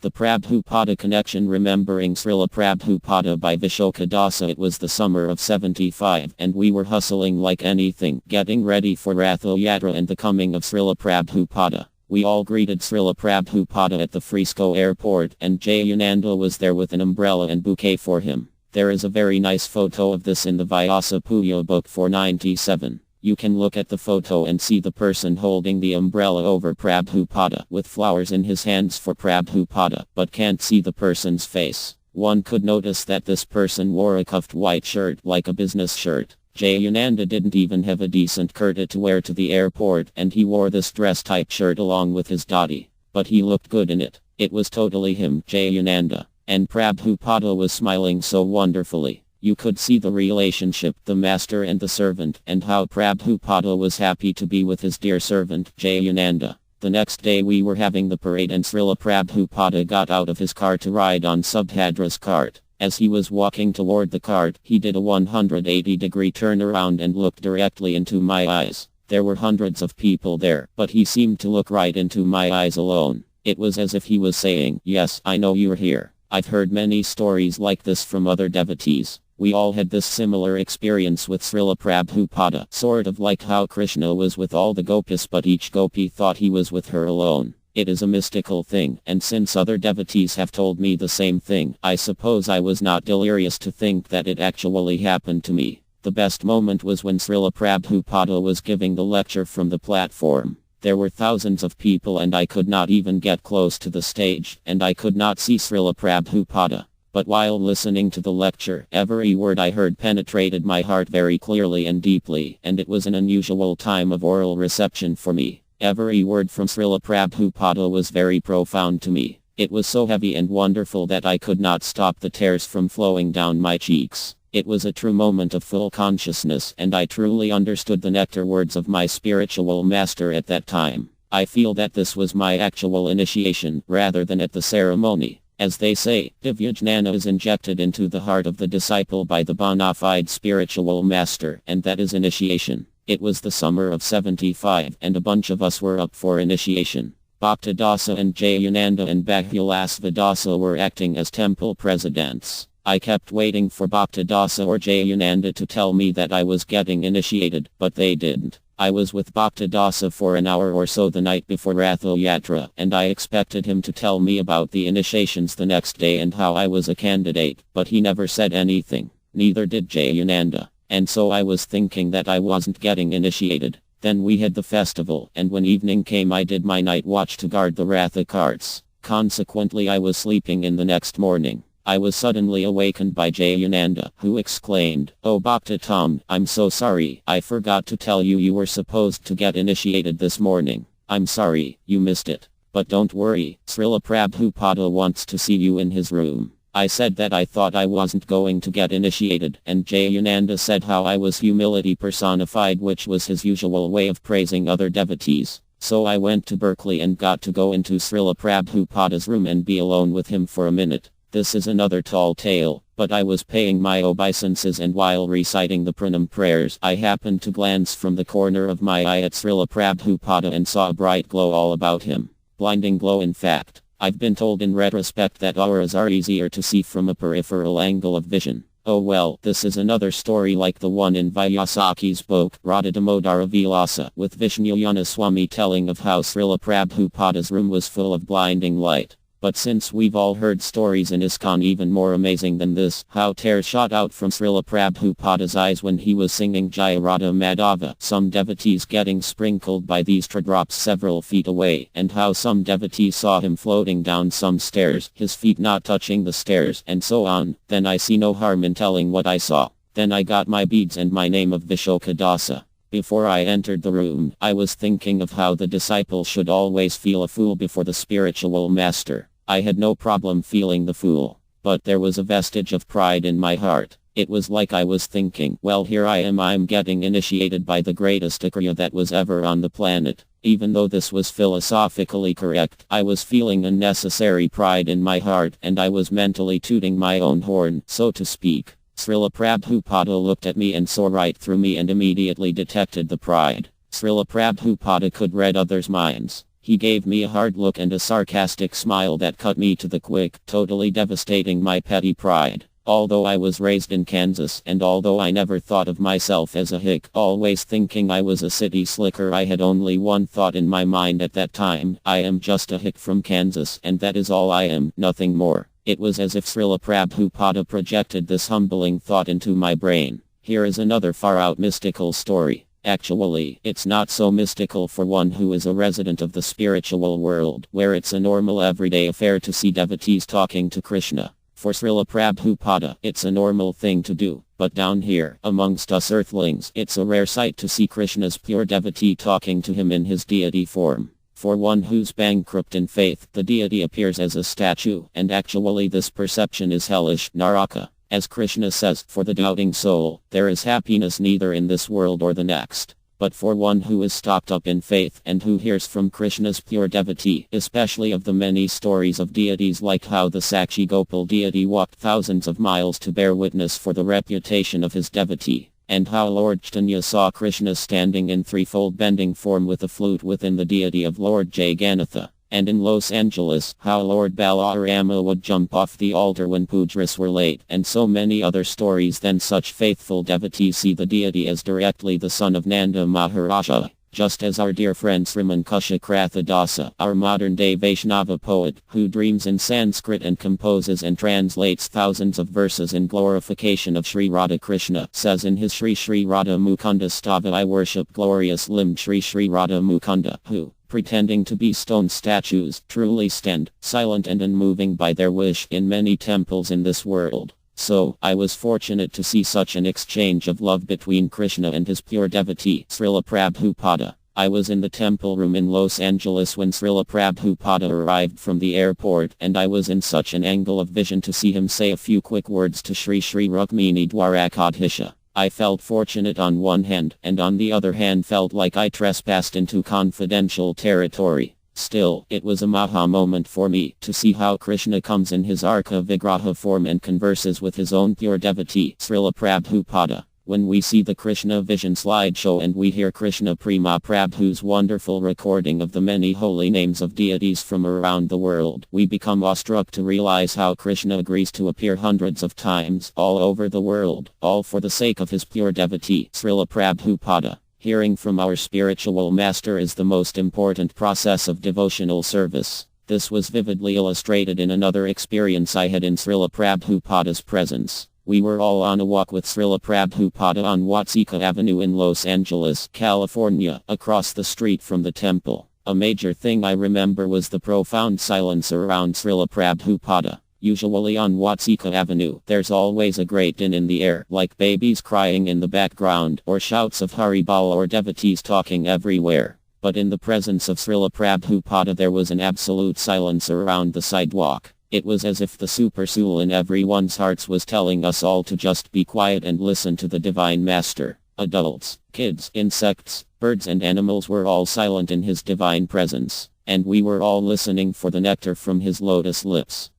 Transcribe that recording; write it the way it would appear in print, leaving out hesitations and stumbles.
The Prabhupada Connection. Remembering Srila Prabhupada by Vishoka Dasa. It was the summer of 75 and we were hustling like anything, getting ready for Ratha Yatra and the coming of Srila Prabhupada. We all greeted Srila Prabhupada at the Frisco airport and Jayananda was there with an umbrella and bouquet for him. There is a very nice photo of this in the Vyasa Puya book 497. You can look at the photo and see the person holding the umbrella over Prabhupada with flowers in his hands for Prabhupada, but can't see the person's face. One could notice that this person wore a cuffed white shirt like a business shirt. Jayananda didn't even have a decent kurta to wear to the airport and he wore this dress type shirt along with his dhoti. But he looked good in it. It was totally him, Jayananda. And Prabhupada was smiling so wonderfully. You could see the relationship, the master and the servant, and how Prabhupada was happy to be with his dear servant, Jayananda. The next day we were having the parade and Srila Prabhupada got out of his car to ride on Subhadra's cart. As he was walking toward the cart, he did a 180-degree turnaround and looked directly into my eyes. There were hundreds of people there, but he seemed to look right into my eyes alone. It was as if he was saying, "Yes, I know you're here." I've heard many stories like this from other devotees. We all had this similar experience with Srila Prabhupada, sort of like how Krishna was with all the gopis but each gopi thought he was with her alone. It is a mystical thing, and since other devotees have told me the same thing, I suppose I was not delirious to think that it actually happened to me. The best moment was when Srila Prabhupada was giving the lecture from the platform. There were thousands of people and I could not even get close to the stage, and I could not see Srila Prabhupada. But while listening to the lecture, every word I heard penetrated my heart very clearly and deeply, and it was an unusual time of oral reception for me. Every word from Srila Prabhupada was very profound to me. It was so heavy and wonderful that I could not stop the tears from flowing down my cheeks. It was a true moment of full consciousness, and I truly understood the nectar words of my spiritual master at that time. I feel that this was my actual initiation, rather than at the ceremony. As they say, Divyajnana is injected into the heart of the disciple by the bona fide spiritual master, and that is initiation. It was the summer of 75, and a bunch of us were up for initiation. Bhaktadasa and Jayananda and Bhakulasvadasa were acting as temple presidents. I kept waiting for Bhaktadasa or Jayananda to tell me that I was getting initiated, but they didn't. I was with Bhaktadasa for an hour or so the night before Ratha Yatra, and I expected him to tell me about the initiations the next day and how I was a candidate, but he never said anything. Neither did Jayananda. And so I was thinking that I wasn't getting initiated. Then we had the festival, and when evening came I did my night watch to guard the Ratha carts. Consequently I was sleeping in the next morning. I was suddenly awakened by Jayananda, who exclaimed, "Oh Bhakta Tom, I'm so sorry, I forgot to tell you you were supposed to get initiated this morning. I'm sorry, you missed it. But don't worry, Srila Prabhupada wants to see you in his room." I said that I thought I wasn't going to get initiated, and Jayananda said how I was humility personified, which was his usual way of praising other devotees. So I went to Berkeley and got to go into Srila Prabhupada's room and be alone with him for a minute. This is another tall tale, but I was paying my obeisances and while reciting the pranam prayers I happened to glance from the corner of my eye at Srila Prabhupada and saw a bright glow all about him. Blinding glow in fact. I've been told in retrospect that auras are easier to see from a peripheral angle of vision. Oh well, this is another story like the one in Vyasaki's book, Radha Damodara Vilasa, with Vishnuyana Swami telling of how Srila Prabhupada's room was full of blinding light. But since we've all heard stories in ISKCON even more amazing than this, how tears shot out from Srila Prabhupada's eyes when he was singing Jaya Radha Madhava, some devotees getting sprinkled by these teardrops several feet away, and how some devotees saw him floating down some stairs, his feet not touching the stairs, and so on, then I see no harm in telling what I saw. Then I got my beads and my name of Vishoka Dasa. Before I entered the room, I was thinking of how the disciple should always feel a fool before the spiritual master. I had no problem feeling the fool, but there was a vestige of pride in my heart. It was like I was thinking, well here I'm getting initiated by the greatest Akriya that was ever on the planet. Even though this was philosophically correct, I was feeling unnecessary pride in my heart and I was mentally tooting my own horn, so to speak. Srila Prabhupada looked at me and saw right through me and immediately detected the pride. Srila Prabhupada could read others' minds. He gave me a hard look and a sarcastic smile that cut me to the quick, totally devastating my petty pride. Although I was raised in Kansas and although I never thought of myself as a hick, always thinking I was a city slicker, I had only one thought in my mind at that time: I am just a hick from Kansas, and that is all I am, nothing more. It was as if Srila Prabhupada projected this humbling thought into my brain. Here is another far-out mystical story. Actually, it's not so mystical for one who is a resident of the spiritual world, where it's a normal everyday affair to see devotees talking to Krishna. For Srila Prabhupada, it's a normal thing to do, but down here, amongst us earthlings, it's a rare sight to see Krishna's pure devotee talking to him in his deity form. For one who's bankrupt in faith, the deity appears as a statue, and actually this perception is hellish, Naraka. As Krishna says, for the doubting soul, there is happiness neither in this world or the next. But for one who is stocked up in faith and who hears from Krishna's pure devotee, especially of the many stories of deities like how the Sakshi Gopal deity walked thousands of miles to bear witness for the reputation of his devotee, and how Lord Chaitanya saw Krishna standing in threefold bending form with a flute within the deity of Lord Jagannatha, and in Los Angeles, how Lord Balarama would jump off the altar when pujas were late, and so many other stories. Then such faithful devotees see the deity as directly the son of Nanda Maharaja, just as our dear friend Sriman Kushakrathadasa, Dasa, our modern-day Vaishnava poet, who dreams in Sanskrit and composes and translates thousands of verses in glorification of Sri Radha Krishna, says in his Sri Sri Radha Mukunda Stava, I worship glorious limbed Sri Sri Radha Mukunda, who, pretending to be stone statues, truly stand, silent and unmoving by their wish, in many temples in this world. So, I was fortunate to see such an exchange of love between Krishna and his pure devotee, Srila Prabhupada. I was in the temple room in Los Angeles when Srila Prabhupada arrived from the airport, and I was in such an angle of vision to see him say a few quick words to Sri Sri Rukmini Dwarakadhisha. I felt fortunate on one hand, and on the other hand felt like I trespassed into confidential territory. Still, it was a maha moment for me to see how Krishna comes in his Arka Vigraha form and converses with his own pure devotee, Srila Prabhupada. When we see the Krishna Vision slideshow and we hear Krishna Prema Prabhu's wonderful recording of the many holy names of deities from around the world, we become awestruck to realize how Krishna agrees to appear hundreds of times all over the world, all for the sake of his pure devotee, Srila Prabhupada. Hearing from our spiritual master is the most important process of devotional service. This was vividly illustrated in another experience I had in Srila Prabhupada's presence. We were all on a walk with Srila Prabhupada on Watsika Avenue in Los Angeles, California, across the street from the temple. A major thing I remember was the profound silence around Srila Prabhupada. Usually on Watsika Avenue, there's always a great din in the air, like babies crying in the background, or shouts of Haribol or devotees talking everywhere. But in the presence of Srila Prabhupada there was an absolute silence around the sidewalk. It was as if the super soul in everyone's hearts was telling us all to just be quiet and listen to the Divine Master. Adults, kids, insects, birds and animals were all silent in his divine presence, and we were all listening for the nectar from his lotus lips.